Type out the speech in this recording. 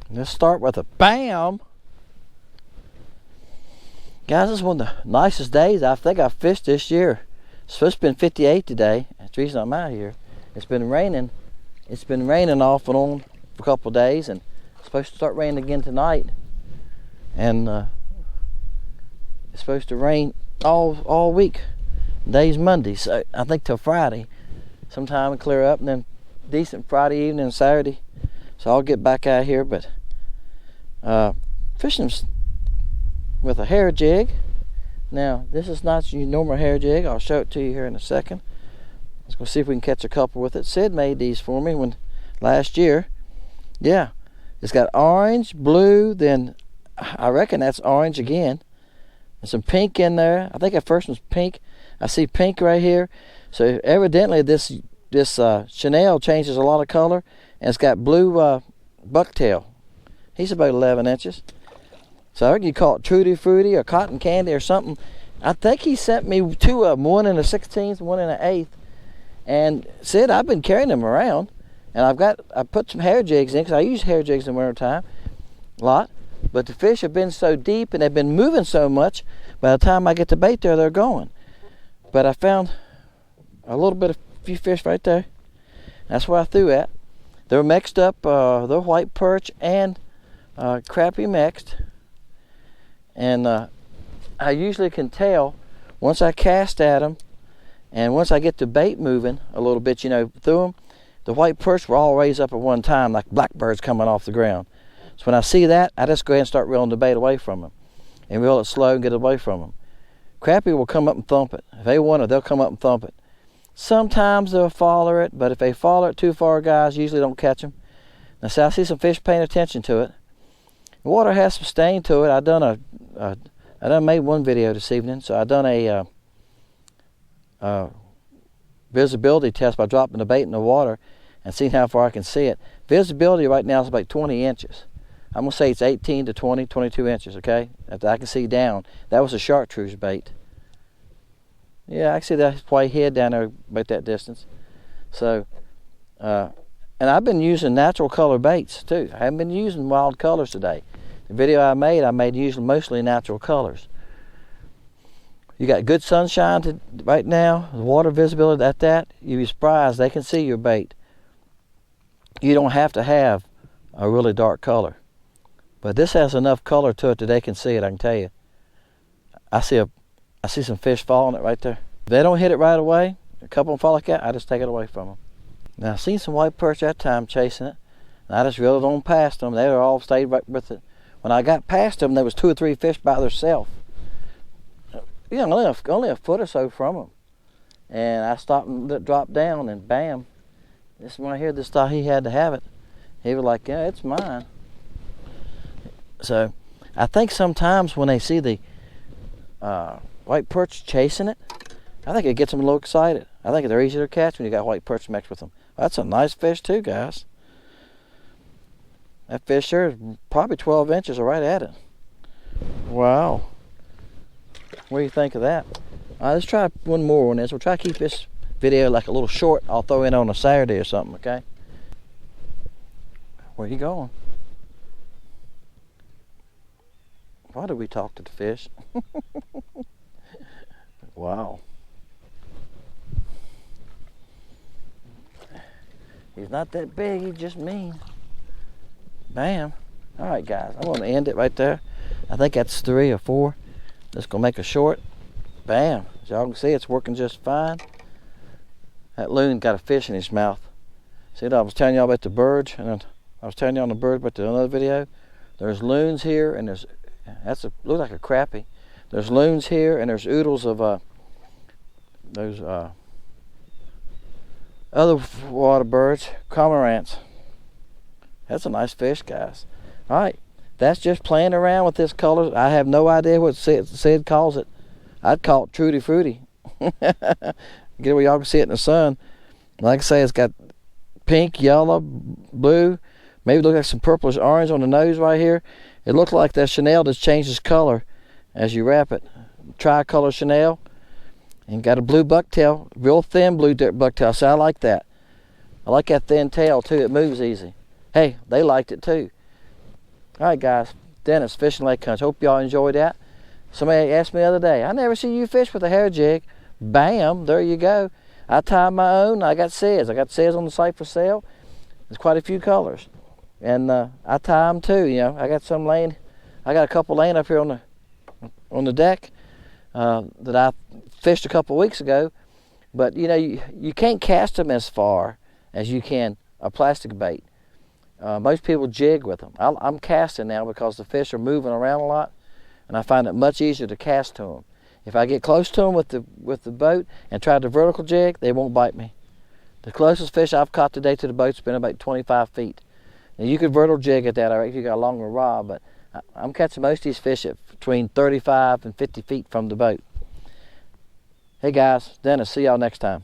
Let's start with a bam. Guys, this is one of the nicest days I think I've fished this year. It's supposed to be 58 today. That's the reason I'm out here. It's been raining. It's been raining off and on for a couple of days, and it's supposed to start raining again tonight. And it's supposed to rain all week. Today's Monday, so I think till Friday. Sometime it'll clear up, and then decent Friday evening and Saturday. So I'll get back out here, but fishing with a hair jig. Now, this is not your normal hair jig. I'll show it to you here in a second. Let's go see if we can catch a couple with it. Sid made these for me last year. Yeah, it's got orange, blue, then I reckon that's orange again. And some pink in there. I think that first one's pink. I see pink right here. So evidently this chenille changes a lot of color, and it's got blue bucktail. He's about 11 inches. So I reckon you call it Tutti Frutti or cotton candy or something. I think he sent me two of them, one in a 16th, one in an 1/8. And Sid, I've been carrying them around, and I put some hair jigs in, because I use hair jigs in the winter time a lot. But the fish have been so deep and they've been moving so much, by the time I get the bait there, they're going. But I found a few fish right there. That's where I threw at. They're mixed up, they're white perch and crappie mixed. And I usually can tell once I cast at them, and once I get the bait moving a little bit, through them, the white perch were all raised up at one time like blackbirds coming off the ground. So when I see that, I just go ahead and start reeling the bait away from them, and reel it slow and get away from them. Crappie will come up and thump it. If they want it, they'll come up and thump it. Sometimes they'll follow it, but if they follow it too far, guys, usually don't catch them. Now, see, I see some fish paying attention to it. The water has some stain to it. I done made one video this evening, so I done a visibility test by dropping the bait in the water and seeing how far I can see it. Visibility right now is about 20 inches. I'm gonna say it's 18 to 20, 22 inches. Okay, that I can see down. That was a chartreuse bait. Yeah, I can see that white head down there about that distance. So, and I've been using natural color baits too. I haven't been using wild colors today. The video I made using mostly natural colors. You got good sunshine right now, the water visibility at that, you'd be surprised, they can see your bait. You don't have to have a really dark color. But this has enough color to it that they can see it, I can tell you. I see some fish following it right there. If they don't hit it right away, a couple of them fall like that, I just take it away from them. Now, I seen some white perch that time chasing it, and I just reeled it on past them. They were all stayed right with it. When I got past them, there was 2 or 3 fish by themselves. Only a foot or so from them. And I stopped and dropped down, and bam. This one here, this thought he had to have it. He was like, yeah, it's mine. So, I think sometimes when they see the white perch chasing it, I think it gets them a little excited. I think they're easier to catch when you got white perch mixed with them. That's a nice fish too, guys. That fish here is probably 12 inches or right at it. Wow. What do you think of that? All right, let's try one more on this. We'll try to keep this video like a little short. I'll throw in on a Saturday or something, okay? Where you going? Why did we talk to the fish? Wow. He's not that big, he's just mean. Bam. All right, guys, I'm going to end it right there. I think that's 3 or 4. Just going to make a short. Bam. As y'all can see, it's working just fine. That loon got a fish in his mouth. See, I was telling y'all about the birds, and I was telling y'all on the bird about another video. There's loons here, and looks like a crappie. There's loons here, and there's oodles of those other water birds, cormorants. That's a nice fish, guys. All right, that's just playing around with this color. I have no idea what Sid calls it. I'd call it Tutti Frutti. Get where y'all can see it in the sun. Like I say, it's got pink, yellow, blue. Maybe look like some purplish orange on the nose right here. It looks like that chenille just changed its color. as you wrap it. Tricolor Chanel, and got a blue bucktail, real thin blue bucktail. So I like that. I like that thin tail too. It moves easy. Hey, they liked it too. All right, guys. Dennis, Fishing Lake Country. Hope y'all enjoyed that. Somebody asked me the other day, I never see you fish with a hair jig. Bam, there you go. I tie my own. I got says. I got says on the site for sale. There's quite a few colors, and I tie them too. You know, I got some laying. I got a couple laying up here on the deck that I fished a couple weeks ago. But you know, you can't cast them as far as you can a plastic bait. Most people jig with them. I'm casting now because the fish are moving around a lot, and I find it much easier to cast to them. If I get close to them with the boat and try to vertical jig, they won't bite me. The closest fish I've caught today to the boat's been about 25 feet. Now you could vertical jig at that, I reckon you got a longer rod, but I'm catching most of these fish at between 35 and 50 feet from the boat. Hey guys, Dennis, see y'all next time.